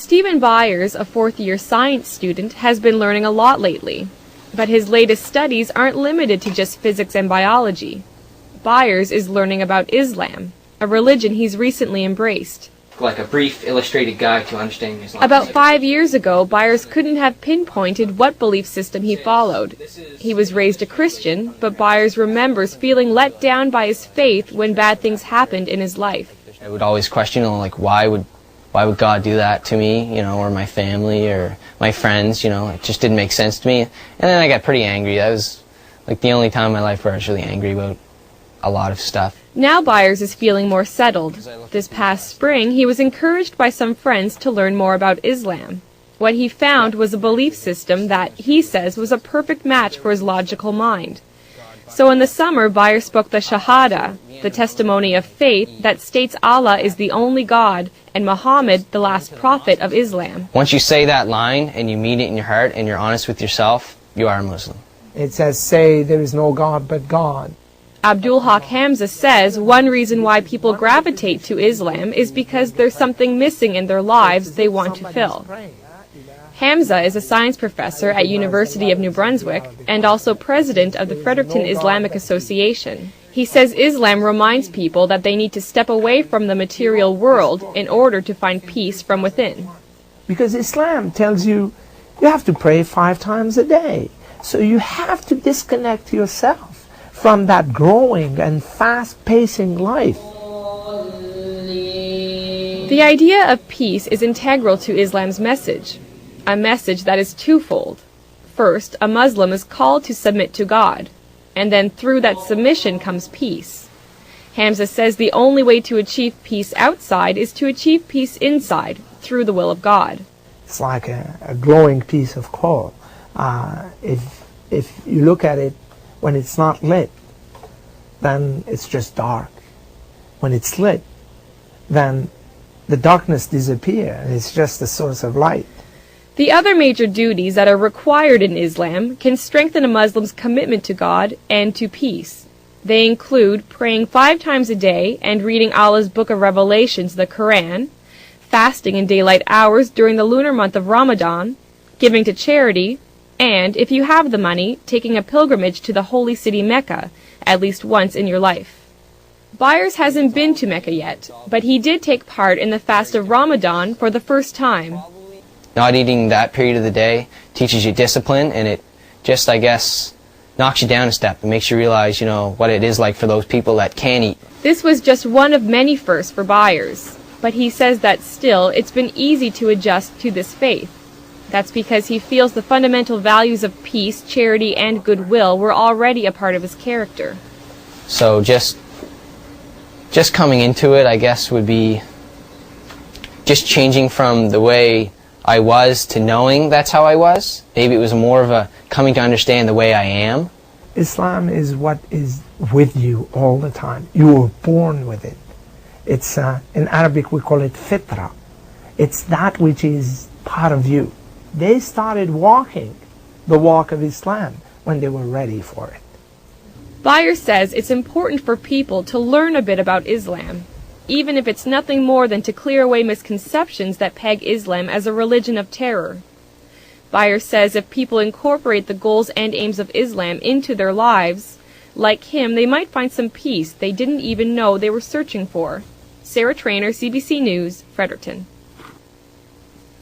Stephen Byers, a fourth-year science student, has been learning a lot lately. But his latest studies aren't limited to just physics and biology. Byers is learning about Islam, a religion he's recently embraced. Like a brief illustrated guide to understanding Islam. About 5 years ago, Byers couldn't have pinpointed what belief system he followed. He was raised a Christian, but Byers remembers feeling let down by his faith when bad things happened in his life. I would always question, like, why would God do that to me, or my family, or my friends, it just didn't make sense to me. And then I got pretty angry. That was, like, the only time in my life where I was really angry about a lot of stuff. Now Byers is feeling more settled. This past spring, he was encouraged by some friends to learn more about Islam. What he found was a belief system that, he says, was a perfect match for his logical mind. So in the summer, Byers spoke the Shahada, the testimony of faith that states Allah is the only God and Muhammad the last prophet of Islam. Once you say that line and you mean it in your heart and you're honest with yourself, you are a Muslim. It says, say there is no God but God. Abdul Haq Hamza says one reason why people gravitate to Islam is because there's something missing in their lives they want to fill. Hamza is a science professor at University of New Brunswick and also president of the Fredericton Islamic Association. He says Islam reminds people that they need to step away from the material world in order to find peace from within. Because Islam tells you have to pray 5 times a day. So you have to disconnect yourself from that growing and fast-pacing life. The idea of peace is integral to Islam's message, a message that is twofold. First, a Muslim is called to submit to God, and then through that submission comes peace. Hamza says the only way to achieve peace outside is to achieve peace inside, through the will of God. It's like a glowing piece of coal. If you look at it when it's not lit, then it's just dark. When it's lit, then the darkness disappears. It's just a source of light. The other major duties that are required in Islam can strengthen a Muslim's commitment to God and to peace. They include praying 5 times a day and reading Allah's Book of Revelations, the Quran, fasting in daylight hours during the lunar month of Ramadan, giving to charity, and, if you have the money, taking a pilgrimage to the holy city Mecca at least once in your life. Byers hasn't been to Mecca yet, but he did take part in the fast of Ramadan for the first time. Not eating that period of the day teaches you discipline, and it just, I guess, knocks you down a step and makes you realize, what it is like for those people that can't eat. This was just one of many firsts for Byers, but he says that still it's been easy to adjust to this faith. That's because he feels the fundamental values of peace, charity, and goodwill were already a part of his character. So just coming into it, I guess, would be just changing from the way I was to knowing that's how I was. Maybe it was more of a coming to understand the way I am. Islam is what is with you all the time. You were born with it. It's in Arabic we call it fitra. It's that which is part of you. They started walking the walk of Islam when they were ready for it. Byers says it's important for people to learn a bit about Islam, even if it's nothing more than to clear away misconceptions that peg Islam as a religion of terror. Byers says if people incorporate the goals and aims of Islam into their lives, like him, they might find some peace they didn't even know they were searching for. Sarah Trainer, CBC News, Fredericton.